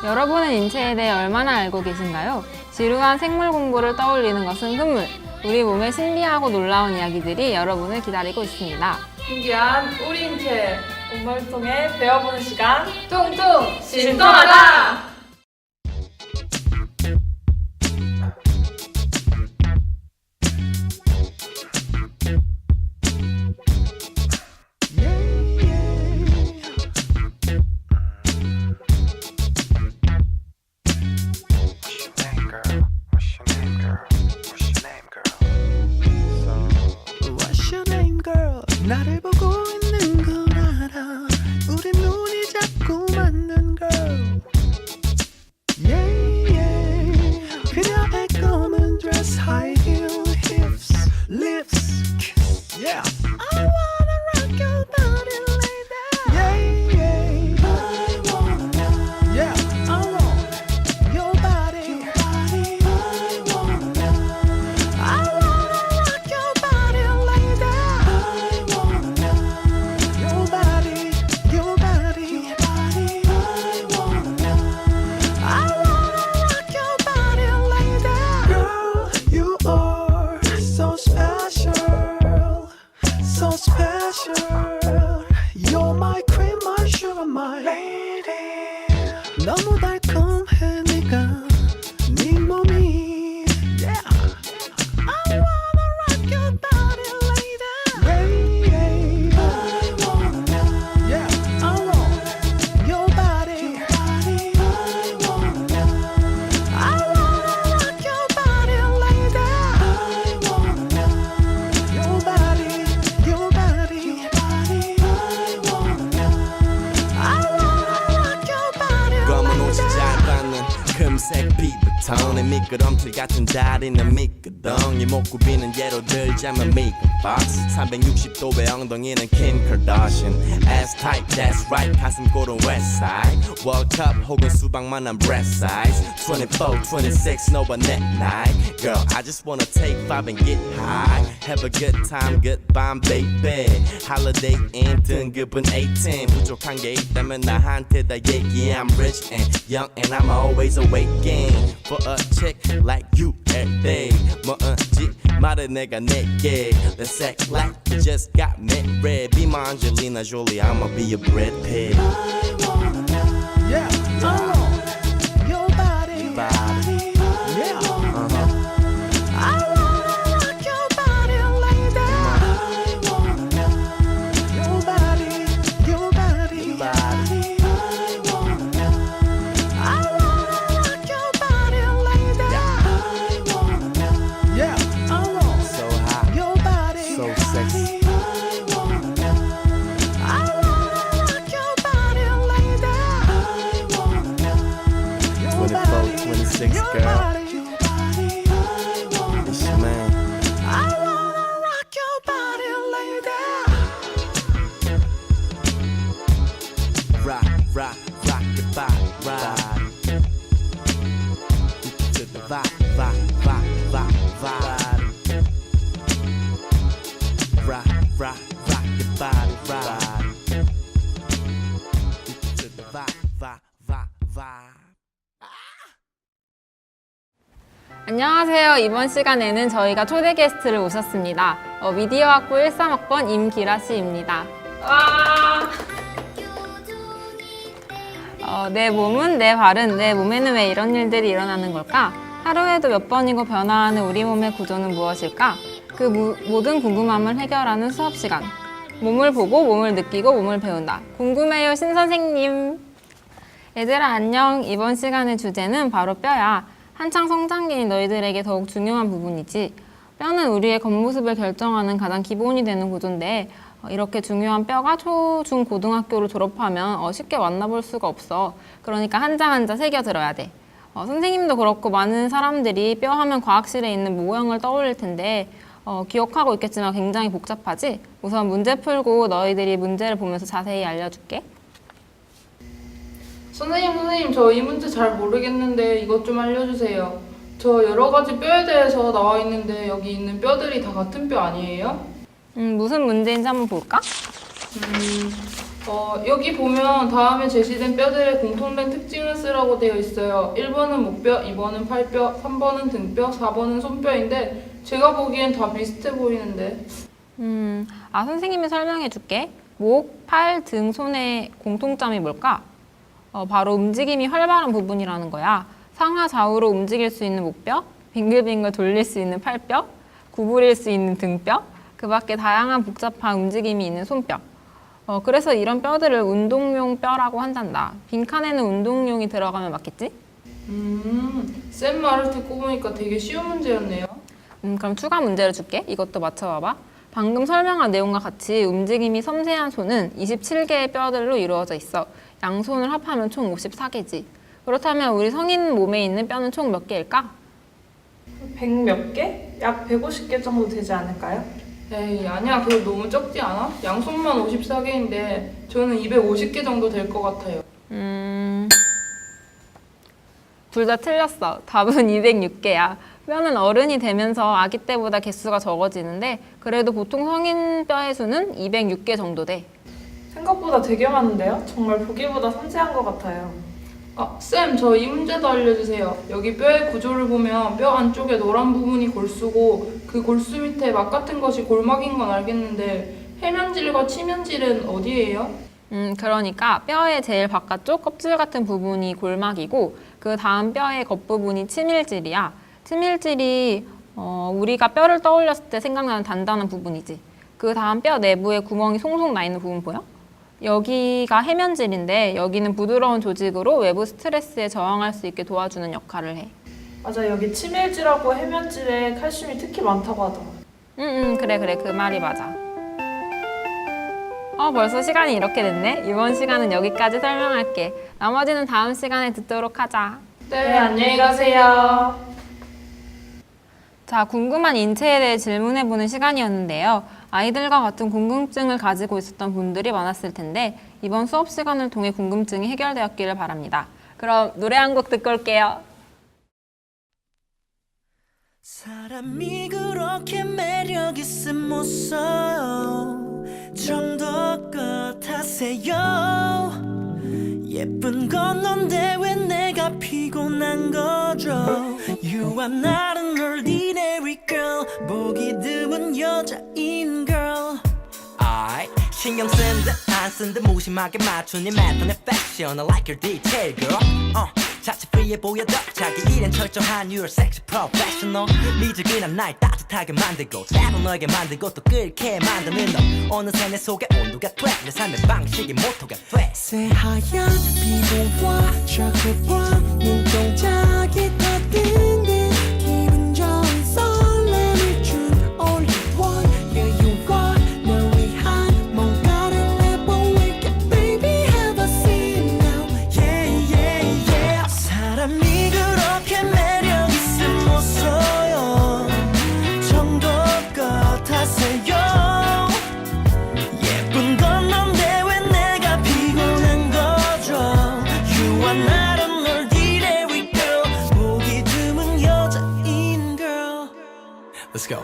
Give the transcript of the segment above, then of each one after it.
여러분은 인체에 대해 얼마나 알고 계신가요? 지루한 생물 공부를 떠올리는 것은 끝물. 우리 몸의 신비하고 놀라운 이야기들이 여러분을 기다리고 있습니다. 신기한 우리 인체 온몸을 통해 배워보는 시간 뚱뚱 신통하다! 나를 보고 있는 걸 알아. 우리 눈이 자꾸 맞는 girl. Yeah, yeah. 그녀의 검은 dress, high heel, hips, lips, kiss. Yeah. I wanna rock your body like that. Yeah, yeah. I wanna. Yeah, I want your body. I wanna. I wanna rock your body like that. Your body, your body, I wanna rock your body like that. Girl, you are so special, so special. You're my cream, my sugar, my lady. 너무 달콤해 네가, 네 몸이. Yeah. I wanna rock your body like that. Yeah, yeah. Yeah, I want your body. I wanna rock your body like that. Your body, your body. I wanna rock your body 검은 옷이 like 잘 that. 받는 금색 피부톤의 미끄럼틀 같은 다리는 미끄덩 이 목구비는 예로 들자면 미끄박스 360도의 엉덩이는 킴 카다시안 Ass tight that's right 가슴골은 west side World Cup 혹은 수박만한 breast size 24, 26 너와 내 night Girl I just wanna take 5 and get high Have a good time good 밤 baby Holiday in 등급은 18 부족한 게 있다면 나한테 다 얘기해 I'm rich and young and I'm always awaiting For a chick like you every day 뭐은지 말해 내가 내게 Let's act like we just got married Be my Angelina Jolie I'ma be your Brad Pitt Yeah, I want your body. Yeah. I wanna rock your body like that. Your body, your body. I wanna rock your body like that. Yeah, I want So hot, your body. so sexy I wanna rock your body like that. Your 24, body, 26 your girl body. It's your man I wanna rock your body like that. Rock, rock, rock your body, ride to the vibe, vibe, vibe, vibe, vibe Rock, rock, rock your body, ride to the vibe, vibe, vibe, vibe 안녕하세요. 이번 시간에는 저희가 초대 게스트를 모셨습니다. 미디어학부 13학번 임기라 씨입니다. 와 내 몸은 내 발은 내 몸에는 왜 이런 일들이 일어나는 걸까? 하루에도 몇 번이고 변화하는 우리 몸의 구조는 무엇일까? 그 모든 궁금함을 해결하는 수업 시간. 몸을 보고 몸을 느끼고 몸을 배운다. 궁금해요, 신 선생님. 얘들아 안녕. 이번 시간의 주제는 바로 뼈야. 한창 성장기인 너희들에게 더욱 중요한 부분이지. 뼈는 우리의 겉모습을 결정하는 가장 기본이 되는 구조인데 이렇게 중요한 뼈가 초, 중, 고등학교를 졸업하면 쉽게 만나볼 수가 없어. 그러니까 한 장 한 장 새겨들어야 돼. 선생님도 그렇고 많은 사람들이 뼈 하면 과학실에 있는 모형을 떠올릴 텐데 기억하고 있겠지만 굉장히 복잡하지? 우선 문제 풀고 너희들이 문제를 보면서 자세히 알려줄게. 선생님 저 이 문제 잘 모르겠는데 이것 좀 알려주세요. 저 여러 가지 뼈에 대해서 나와 있는데 여기 있는 뼈들이 다 같은 뼈 아니에요? 무슨 문제인지 한번 볼까? 여기 보면 다음에 제시된 뼈들의 공통된 특징을 쓰라고 되어 있어요. 1번은 목뼈, 2번은 팔뼈, 3번은 등뼈, 4번은 손뼈인데 제가 보기엔 다 비슷해 보이는데. 선생님이 설명해 줄게. 목, 팔, 등, 손의 공통점이 뭘까? 바로 움직임이 활발한 부분이라는 거야. 상하 좌우로 움직일 수 있는 목뼈, 빙글빙글 돌릴 수 있는 팔뼈, 구부릴 수 있는 등뼈, 그 밖에 다양한 복잡한 움직임이 있는 손뼈. 그래서 이런 뼈들을 운동용 뼈라고 한단다. 빈칸에는 운동용이 들어가면 맞겠지? 쌤 말을 듣고 보니까 되게 쉬운 문제였네요. 그럼 추가 문제를 줄게. 이것도 맞춰봐봐. 방금 설명한 내용과 같이 움직임이 섬세한 손은 27개의 뼈들로 이루어져 있어. 양손을 합하면 총 54개지. 그렇다면 우리 성인 몸에 있는 뼈는 총 몇 개일까? 100 몇 개? 약 150개 정도 되지 않을까요? 에이, 아니야. 그거 너무 적지 않아? 양손만 54개인데 저는 250개 정도 될 것 같아요. 둘 다 틀렸어. 답은 206개야. 뼈는 어른이 되면서 아기 때보다 개수가 적어지는데 그래도 보통 성인 뼈의 수는 206개 정도 돼. 생각보다 되게 많은데요? 정말 보기보다 섬세한 것 같아요. 쌤, 저 이 문제도 알려주세요. 여기 뼈의 구조를 보면 뼈 안쪽에 노란 부분이 골수고 그 골수 밑에 막 같은 것이 골막인 건 알겠는데 해면질과 치면질은 어디예요? 그러니까 뼈의 제일 바깥쪽 껍질 같은 부분이 골막이고 그 다음 뼈의 겉부분이 치밀질이야. 치밀질이 우리가 뼈를 떠올렸을 때 생각나는 단단한 부분이지. 그 다음 뼈 내부에 구멍이 송송 나 있는 부분 보여? 여기가 해면질인데 여기는 부드러운 조직으로 외부 스트레스에 저항할 수 있게 도와주는 역할을 해. 맞아, 여기 치밀질하고 해면질에 칼슘이 특히 많다고 하더라. 그래 그 말이 맞아. 벌써 시간이 이렇게 됐네. 이번 시간은 여기까지 설명할게. 나머지는 다음 시간에 듣도록 하자. 네, 안녕히 가세요. 자, 궁금한 인체에 대해 질문해보는 시간이었는데요. 아이들과 같은 궁금증을 가지고 있었던 분들이 많았을 텐데 이번 수업 시간을 통해 궁금증이 해결되었기를 바랍니다. 그럼 노래 한 곡 듣고 올게요. 사람이 그렇게 매력 있음 웃어요 정도 같아세요 예쁜 건 넌데 왜 내가 피곤한 거죠 You are not an ordinary girl 보기 드문 여자인 girl Alright 신경 쓴 듯 안 쓴 듯 무심하게 맞추니 패턴의 패션 I like your detail girl 자체 프리해 보여도 자기 일엔 철저한 You're sexy professional 미적인한 날 따뜻하게 만들고 때로 너에게 만들고 또 끓게 만드는 너 어느새 내 속에 온도가 돼내 삶의 방식이 모토가 돼 새하얀 피부와 chocolate 눈동자기 터진 듯 기분 좋은 설렘을 준 Only one Yeah you are 널 위한 뭔가를 해볼게 Baby have a seat now Yeah yeah yeah 사람이 그렇게 매력 있음 웃어요 정도 같아세요 예쁜 건 넌데 왜 내가 피곤한 거죠 You are not an ordinary girl 보기 드문 여자인 girl Let's go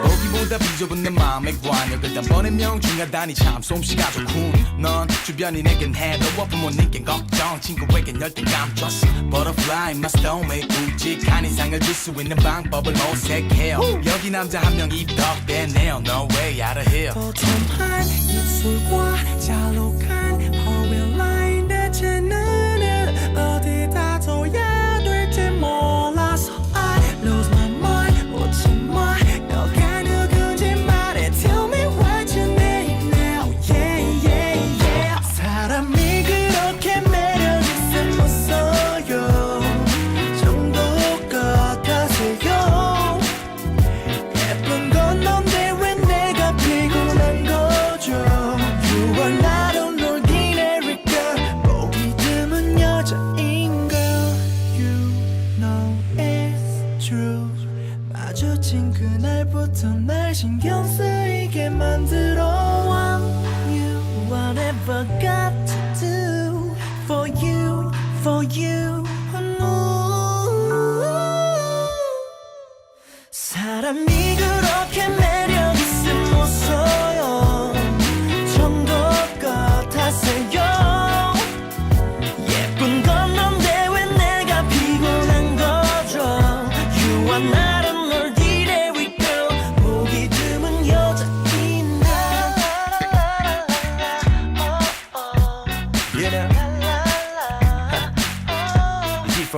보기보다 비좁은 내 맘의 관역을 단번에 명중하다니 참 솜씨가 좋군 넌 주변이 내겐 해도 부모님께 걱정 친구에겐 열등감 줬어 Butterfly my stomach 굵직한 인상을 줄 수 있는 방법을 모색해요 여기 남자 한 명 입덕되네요 No way out of here 도톰한 입술과 잘록한 허리 라인 대체 나는 어디다 둬야 될지 몰라서 I lose my mind 오지 마 너가 누군지 말해 Tell me what's your name now Yeah yeah yeah 사람이 그렇게 매력 있음 웃어요 정도 같아세요 예쁜 건 넌데 왜 내가 피곤한 거죠 You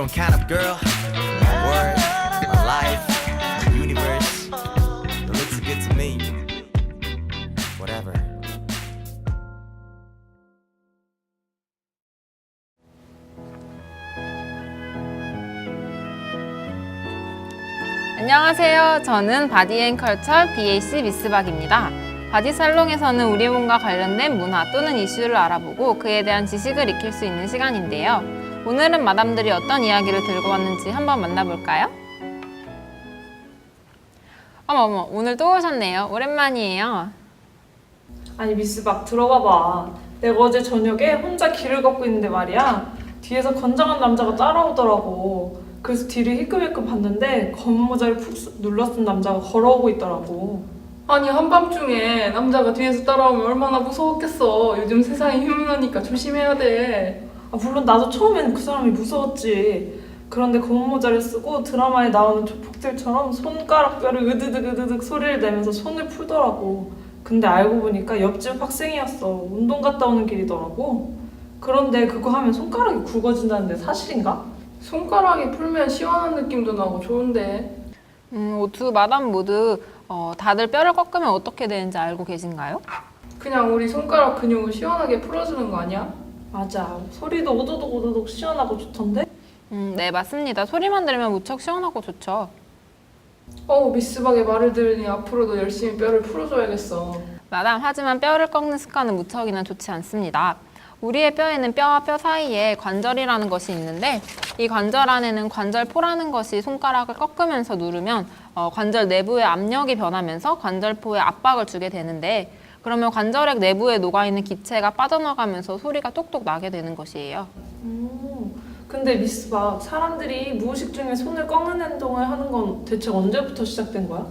different kind of girl. My world, my life, my universe. It looks good to me. Whatever. 안녕하세요. 저는 바디앤컬처 BAC 미스박입니다. 바디 살롱에서는 우리 몸과 관련된 문화 또는 이슈를 알아보고 그에 대한 지식을 익힐 수 있는 시간인데요. 오늘은 마담들이 어떤 이야기를 들고 왔는지 한번 만나볼까요? 어머, 오늘 또 오셨네요. 오랜만이에요. 아니 미스박 들어봐봐. 내가 어제 저녁에 혼자 길을 걷고 있는데 말이야. 뒤에서 건장한 남자가 따라오더라고. 그래서 뒤를 힐끔힐끔 봤는데 검은 모자를 푹 눌러쓴 남자가 걸어오고 있더라고. 아니 한밤중에 남자가 뒤에서 따라오면 얼마나 무서웠겠어. 요즘 세상이 흉흉하니까 조심해야 돼. 물론 나도 처음엔 그 사람이 무서웠지. 그런데 검은 모자를 쓰고 드라마에 나오는 조폭들처럼 손가락뼈를 으드득 소리를 내면서 손을 풀더라고. 근데 알고 보니까 옆집 학생이었어. 운동 갔다 오는 길이더라고. 그런데 그거 하면 손가락이 굵어진다는데 사실인가? 손가락이 풀면 시원한 느낌도 나고 좋은데. 두 마담 모두 다들 뼈를 꺾으면 어떻게 되는지 알고 계신가요? 그냥 우리 손가락 근육을 시원하게 풀어주는 거 아니야? 맞아. 소리도 오도독 시원하고 좋던데? 네, 맞습니다. 소리만 들으면 무척 시원하고 좋죠. 미스박의 말을 들으니 앞으로도 열심히 뼈를 풀어줘야겠어. 마담, 하지만 뼈를 꺾는 습관은 무척이나 좋지 않습니다. 우리의 뼈에는 뼈와 뼈 사이에 관절이라는 것이 있는데 이 관절 안에는 관절포라는 것이 손가락을 꺾으면서 누르면 관절 내부의 압력이 변하면서 관절포에 압박을 주게 되는데 그러면 관절액 내부에 녹아있는 기체가 빠져나가면서 소리가 똑똑 나게 되는 것이에요. 근데 미스박, 사람들이 무의식 중에 손을 꺾는 행동을 하는 건 대체 언제부터 시작된 거야?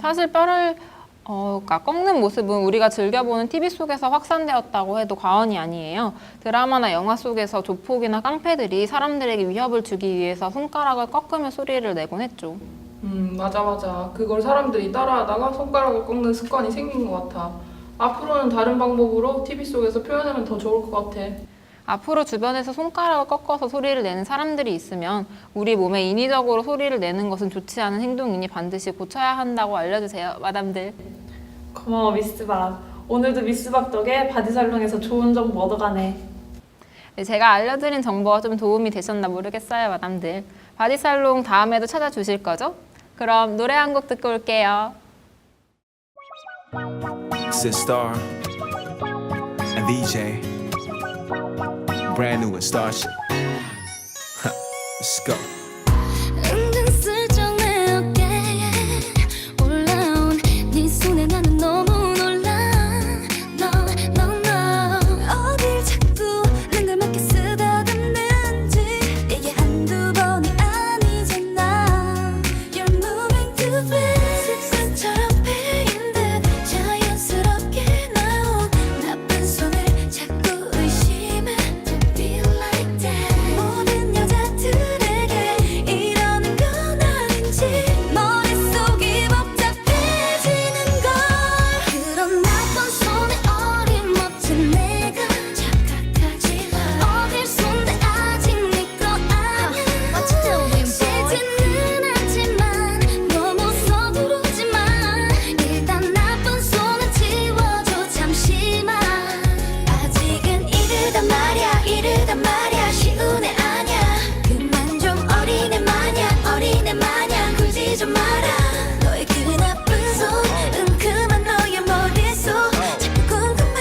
사실 뼈를 그러니까 꺾는 모습은 우리가 즐겨보는 TV 속에서 확산되었다고 해도 과언이 아니에요. 드라마나 영화 속에서 조폭이나 깡패들이 사람들에게 위협을 주기 위해서 손가락을 꺾으며 소리를 내곤 했죠. 맞아. 그걸 사람들이 따라하다가 손가락을 꺾는 습관이 생긴 것 같아. 앞으로는 다른 방법으로 TV 속에서 표현하면 더 좋을 것 같아. 앞으로 주변에서 손가락을 꺾어서 소리를 내는 사람들이 있으면 우리 몸에 인위적으로 소리를 내는 것은 좋지 않은 행동이니 반드시 고쳐야 한다고 알려주세요, 마담들. 고마워 미스박. 오늘도 미스박 덕에 바디살롱에서 좋은 정보 얻어가네. 네, 제가 알려드린 정보가 좀 도움이 되셨나 모르겠어요, 마담들. 바디살롱 다음에도 찾아주실 거죠? 그럼 노래 한 곡 듣고 올게요. Sistar and VJ. Brand new and Starship. Let's go. 은근슬쩍 내 어깨에 올라온 네 손에 나는 너무 놀라. 너 어딜 자꾸 능글맞게 쓰다듬는지 이게 한두 번이 아니잖아. You're moving too fast. 습관처럼 패인 듯 자연스럽게 나온 나쁜 손을 자꾸 의심해. 모든 여자들에게 이러는 건 아닌지 머릿속이 복잡해지는 걸. 그런 나쁜 손에 어림없진 내가 착각하지 마. 어딜 손대 아직 네 거 아냐. 쉬지는 않지만 너무 서두르지 마. 일단 나쁜 손은 지워줘 잠시만. 아직은 이르단 말야 쉬운 애 아냐. 그만 좀 어린애 마냥 굴지 좀 마라. 너의 그 나쁜 손은 그만 너의 머릿속. 자꾸 궁금해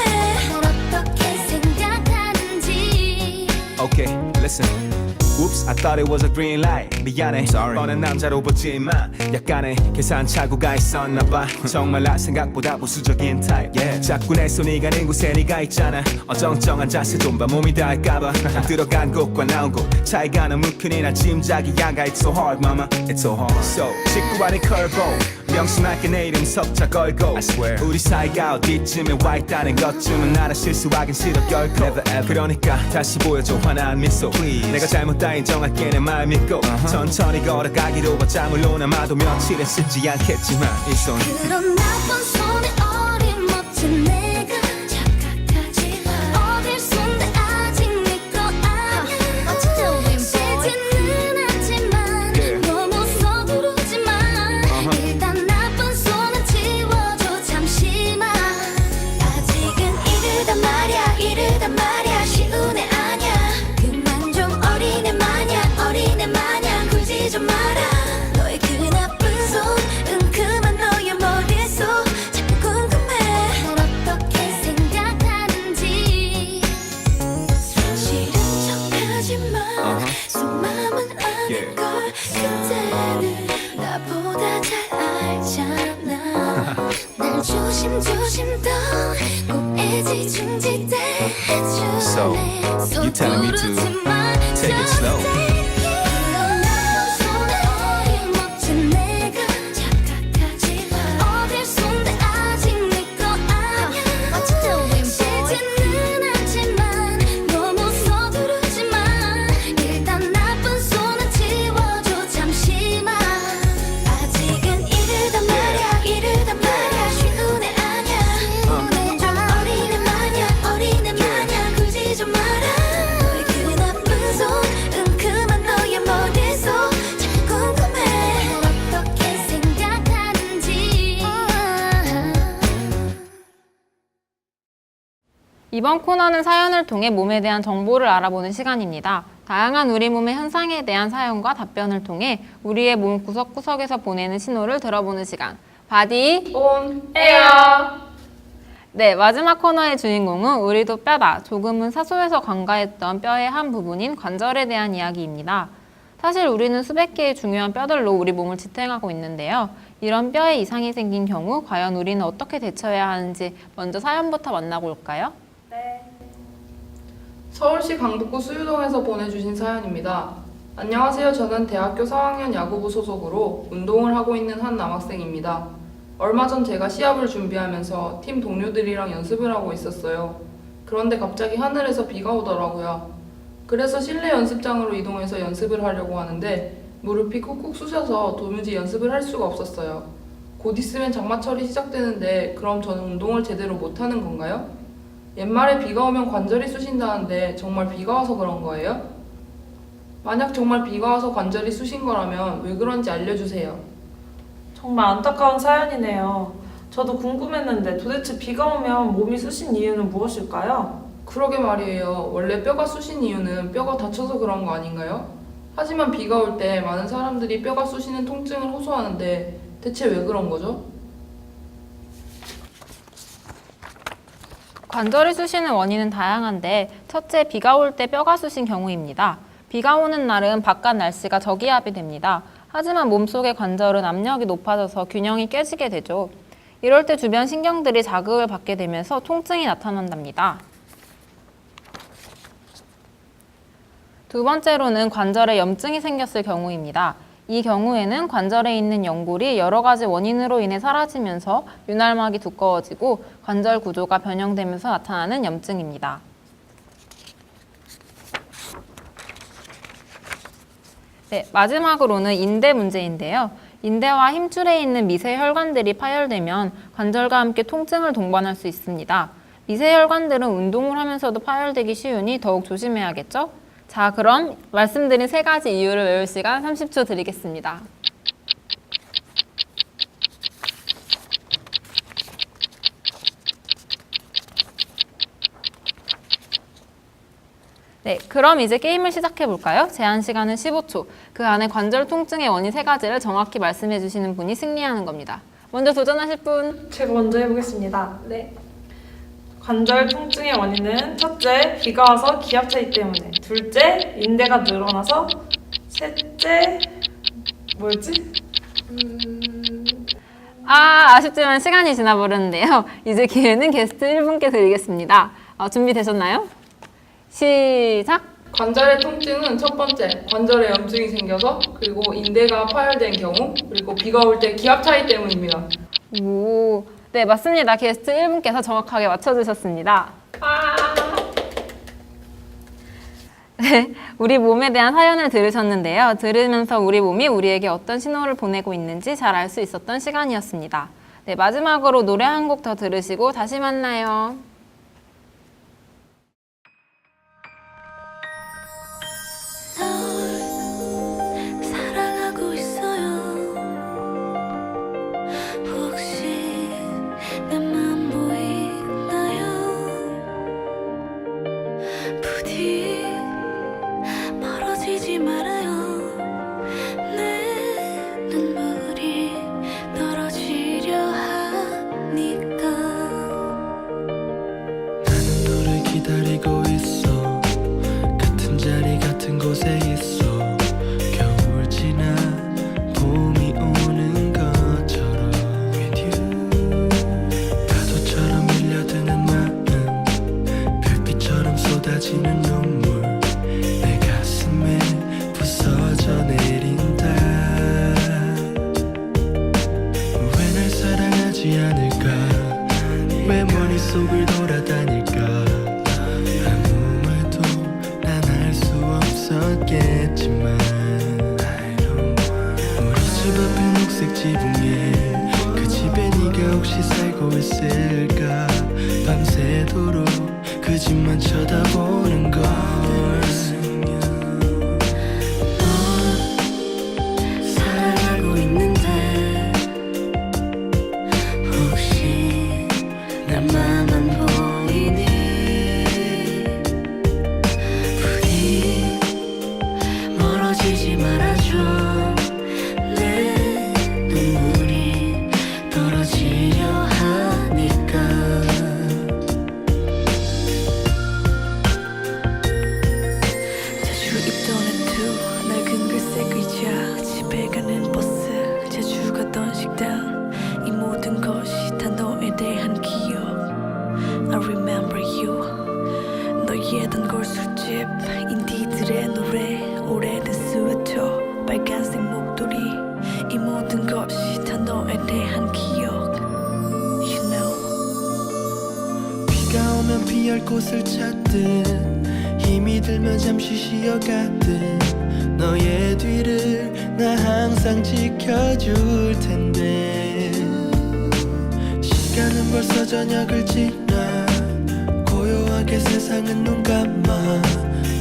널 어떻게 생각하는지. Okay, listen. Oops, I thought it was a green light. 미안해. Sorry. 뻔한 남자로 보지만 약간의 계산착오가 있었나봐. 정말 나 생각보다 보수적인 타입. Yeah. 자꾸 내 손이 가는 곳에 네가 있잖아. 어정쩡한 자세 좀 봐. 몸이 닿을까봐. 들어간 곳과 나온 곳 차이가 너무 크니 난 짐작이 야가. It's so hard, mama. It's so hard. So, 직구 아닌 curveball. 명심할게 내 이름 석자 걸고. I swear. 우리 사이가 어디쯤에 와 있다는 것쯤은 나라 실수하긴 싫어 결코. Never ever. 그러니까 다시 보여줘 환한 미소. Please. 내가 잘못다 인정할게 내 말 믿고. 천천히 걸어가기로 하자. 물론 아마도 며칠은 쉽지 않겠지만 이 손. 그런 나쁜 손에 어림없진 내가 착각하지 마. 어딜 손대 아직 네 거 아냐. 쉬지는 끝까지 중지돼 So, you telling me to take it slow? 이번 코너는 사연을 통해 몸에 대한 정보를 알아보는 시간입니다. 다양한 우리 몸의 현상에 대한 사연과 답변을 통해 우리의 몸 구석구석에서 보내는 신호를 들어보는 시간. 바디 온 에어. 네, 마지막 코너의 주인공은 우리도 뼈다. 조금은 사소해서 간과했던 뼈의 한 부분인 관절에 대한 이야기입니다. 사실 우리는 수백 개의 중요한 뼈들로 우리 몸을 지탱하고 있는데요. 이런 뼈에 이상이 생긴 경우 과연 우리는 어떻게 대처해야 하는지 먼저 사연부터 만나고 올까요? 서울시 강북구 수유동에서 보내주신 사연입니다. 안녕하세요. 저는 대학교 4학년 야구부 소속으로 운동을 하고 있는 한 남학생입니다. 얼마 전 제가 시합을 준비하면서 팀 동료들이랑 연습을 하고 있었어요. 그런데 갑자기 하늘에서 비가 오더라고요. 그래서 실내 연습장으로 이동해서 연습을 하려고 하는데 무릎이 꾹꾹 쑤셔서 도무지 연습을 할 수가 없었어요. 곧 있으면 장마철이 시작되는데 그럼 저는 운동을 제대로 못하는 건가요? 옛말에 비가 오면 관절이 쑤신다는데 정말 비가 와서 그런 거예요? 만약 정말 비가 와서 관절이 쑤신 거라면 왜 그런지 알려주세요. 정말 안타까운 사연이네요. 저도 궁금했는데 도대체 비가 오면 몸이 쑤신 이유는 무엇일까요? 그러게 말이에요. 원래 뼈가 쑤신 이유는 뼈가 다쳐서 그런 거 아닌가요? 하지만 비가 올 때 많은 사람들이 뼈가 쑤시는 통증을 호소하는데 대체 왜 그런 거죠? 관절이 쑤시는 원인은 다양한데 첫째, 비가 올 때 뼈가 쑤신 경우입니다. 비가 오는 날은 바깥 날씨가 저기압이 됩니다. 하지만 몸속의 관절은 압력이 높아져서 균형이 깨지게 되죠. 이럴 때 주변 신경들이 자극을 받게 되면서 통증이 나타난답니다. 두 번째로는 관절에 염증이 생겼을 경우입니다. 이 경우에는 관절에 있는 연골이 여러 가지 원인으로 인해 사라지면서 윤활막이 두꺼워지고 관절 구조가 변형되면서 나타나는 염증입니다. 네, 마지막으로는 인대 문제인데요. 인대와 힘줄에 있는 미세 혈관들이 파열되면 관절과 함께 통증을 동반할 수 있습니다. 미세 혈관들은 운동을 하면서도 파열되기 쉬우니 더욱 조심해야겠죠? 자, 그럼 말씀드린 세 가지 이유를 외울 시간 30초 드리겠습니다. 네, 그럼 이제 게임을 시작해 볼까요? 제한 시간은 15초. 그 안에 관절 통증의 원인 세 가지를 정확히 말씀해 주시는 분이 승리하는 겁니다. 먼저 도전하실 분? 제가 먼저 해보겠습니다. 네. 관절 통증의 원인은 첫째, 비가 와서 기압 차이 때문에. 둘째, 인대가 늘어나서. 셋째, 뭐였지? 아쉽지만 시간이 지나버렸는데요. 이제 기회는 게스트 1분께 드리겠습니다. 준비되셨나요? 시작! 관절의 통증은 첫 번째, 관절에 염증이 생겨서, 그리고 인대가 파열된 경우, 그리고 비가 올 때 기압 차이 때문입니다. 오, 네, 맞습니다. 게스트 1분께서 정확하게 맞춰주셨습니다. 네, 우리 몸에 대한 사연을 들으셨는데요. 들으면서 우리 몸이 우리에게 어떤 신호를 보내고 있는지 잘 알 수 있었던 시간이었습니다. 네, 마지막으로 노래 한 곡 더 들으시고 다시 만나요. 사랑하고 있어요. 혹시 내 맘 보이나요? 부디 멀어지지 말아요. 내 눈물이 떨어지려 하니까. 나는 너를 기다리고 있어. 같은 자리 같은 곳에 있어. 겨울 지나 봄이 오는 것처럼 With you 파도처럼 밀려드는 마음 쏟아지는 눈물 내 가슴에 부서져 내린다. 왜 날 사랑하지 않을까? 왜 머릿속을 돌아다닐까? 아무 말도 난 할 수 없었겠지만 우리 집 앞에 녹색 지붕에 그 집에 네가 혹시 살고 있을까? 밤새도록 그 집만 쳐다보는 걸. 사랑하고 있는데 혹시 나만 보이니? 부디 멀어지지 말아줘. 내 눈물이 떨어지려 하니까. 자주 입던 애투 낡은 글색 의자 집에 가는 버스 자주 가던 식당 이 모든 것이 다 너에 대한 기억. I remember you. 너의 단골 술집 인디들의 노래 오래된 스웨터 빨간색 목도리 이 모든 것이 다 너에 대한 기억. You know. 비가 오면 피할 곳을 찾듯 힘이 들면 잠시 쉬어가듯 너의 뒤를 나 항상 지켜줄 텐데. 시간은 벌써 저녁을 지나 고요하게 세상은 눈 감아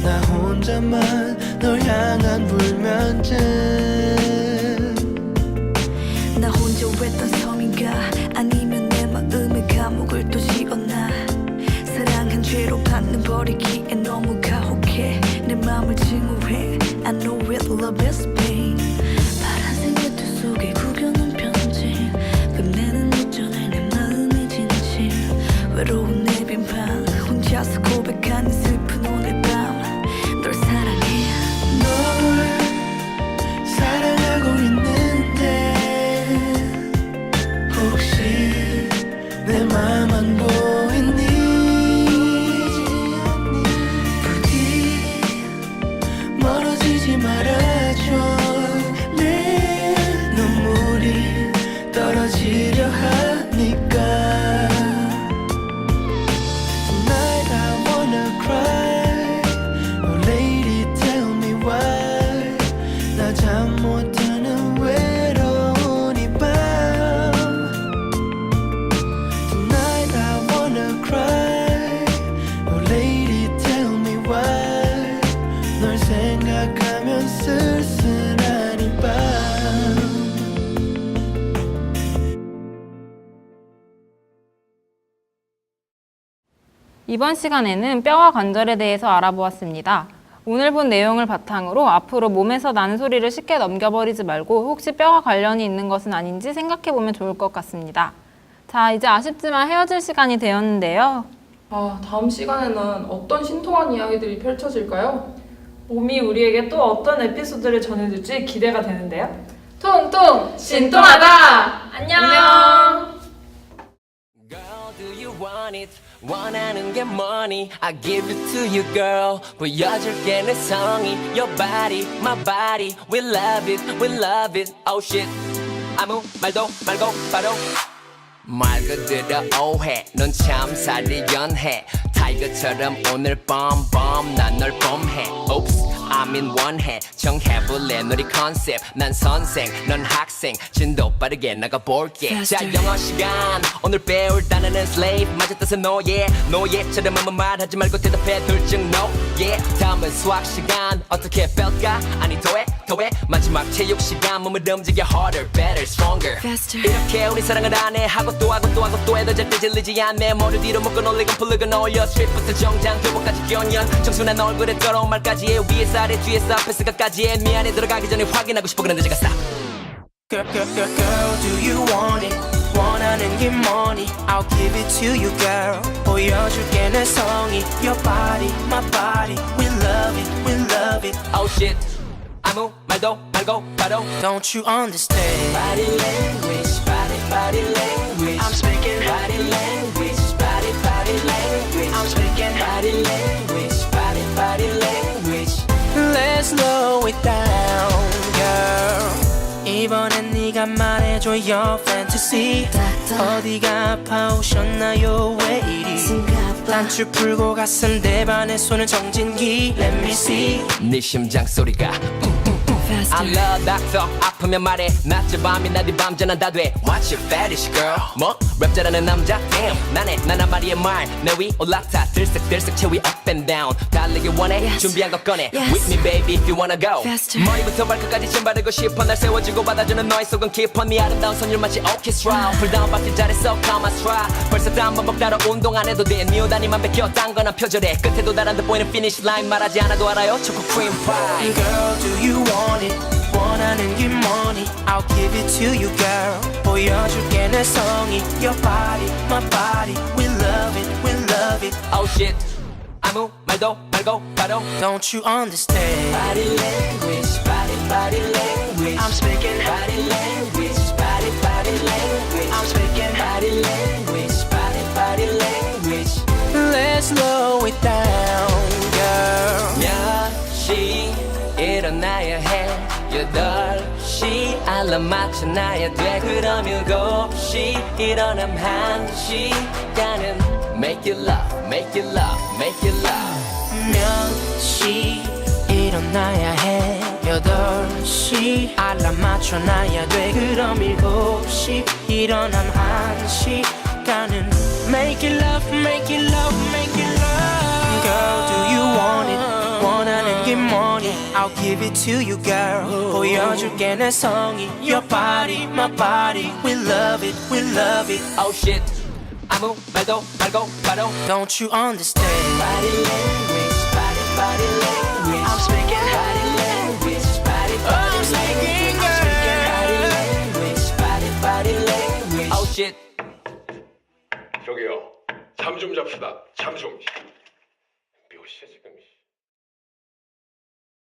나 혼자만 널 향한 불면증. 나 혼자 외딴 섬인가 아니면 내 마음의 감옥을 또 지었나. 사랑한 죄로 받는 버리기에 너무 가혹해. 내 맘을 증오해. I know it, love is pain. 파란색 외투 속에 구겨놓은 편지 끝내는 오전에 내 마음의 진실. 외로운 내 빈방 혼자서 고백하는 슬픈 오늘 밤 널 사랑해. 널 사랑하고 있는데 혹시 내 맘 안 보이니? 부디 멀어지지 말아줘. 내 눈물이 떨어지려 하니까. Tonight I wanna cry. Oh lady tell me why. 나 잠 못 드는 외로운 이 밤. Tonight I wanna cry. Oh lady tell me why. 널 생각하면 쓸쓸한 이 밤. 이번 시간에는 뼈와 관절에 대해서 알아보았습니다. 오늘 본 내용을 바탕으로 앞으로 몸에서 나는 소리를 쉽게 넘겨버리지 말고 혹시 뼈와 관련이 있는 것은 아닌지 생각해보면 좋을 것 같습니다. 자, 이제 아쉽지만 헤어질 시간이 되었는데요. 다음 시간에는 어떤 신통한 이야기들이 펼쳐질까요? 몸이 우리에게 또 어떤 에피소드를 전해줄지 기대가 되는데요. 통통 신통하다! 안녕! Girl, do you want it? 원하는 게 뭐니? I give it to you, girl. 보여줄게 내 성의. Your body, my body. We love it, we love it. Oh shit. 아무 말도 말고 바로 말 그대로 오해. 넌 참살이 연해. 타이거처럼 오늘 뻔뻔 난 널 봄해. Oops. I'm in 원해. 정해볼래 우리 컨셉. 난 선생 넌 학생. 진도 빠르게 나가볼게. 자 영어 시간 오늘 배울 단어는 slave 맞았다서 노예. 노예처럼 아무 말하지 말고 대답해 둘 중 no yeah. 다음은 수학 시간 어떻게 뺄까? 아니 더해 마지막 체육 시간 몸을 움직여 harder better stronger Faster. 이렇게 우리 사랑을 안 해. 하고 또 하고 또 하고 또 해도 절대 질리지 않네. 머리 뒤로 묶어 놀리건 플러그는 올려. 스트립부터 정장 교복까지 연연. 청순한 얼굴에 더러운 말까지 해. 위에서 아래 뒤에서 앞에서 끝까지 해. 미안해 들어가기 전에 확인하고 싶어 그런데 제가 stop. Girl, do you want it? 원하는 게 뭐니? I'll give it to you, girl. 보여줄게 내 성의. Your body, my body. We love it, we love it. Oh shit. 아무 말도 말고 바로 Don't you understand? body language body language I'm speaking body language body language I'm speaking body language 보여줘 your fantasy 어디가 아파오셨나요 왜 이리 단추 풀고 가슴 대반에 손을 정진기 Let me see 네 심장 소리가 I love doctor 아프면 말해 낮에 밤이나 네 밤새나 다 돼 What's your fetish girl 뭐? 랩 잘하는 남자 damn 나네 나란 말이의 말내 위 올라타 들썩들썩 채위 up and down 달리기 원해 준비한 거 꺼내 With me baby if you wanna go 머리부터 발끝까지 침 바르고 싶어 날 세워주고 받아주는 너의 속은 깊어 네 아름다운 손을 마치 오케스트라 풀다운 박질 잘했어 come on try 벌써 다음 반복 따라 운동 안 해도 돼 네 옷 안에만 베껴 딴 건 안 표절해 끝에 도달한 듯 보이는 finish line 말하지 않아도 알아요 초코 크림 파이 Girl do you want it 원하는 게 뭐니 I'll give it to you girl 보여줄게 내 성의 Your body my body We love it we love it Oh shit 아무 말도 말고 바로 Don't you understand Body language body language I'm speaking body language body language I'm speaking body language body language Let's slow it down girl 몇 시 일어나야 해 8시 알람 맞춰놔야 돼 그럼 7시 일어남 1시간은 Make it love, make it love, make it love 몇 시 일어나야 해 8시 알람 맞춰놔야 돼 그럼 7시 일어남 1시간은 Make it love, make it love, make it love Girl, do you want it? 원하는 게 뭐니? I'll give it to you, girl. 보여줄게 내 성의. Your body, my body. We love it, we love it. Oh shit. 아무 말도 말고 바로. Don't you understand? Body language, body language. I'm speaking body language, body language. I'm speaking body language, body language. Oh shit. 저기요, 잠 좀 잡시다. 잠 좀. 몇 시야 지금?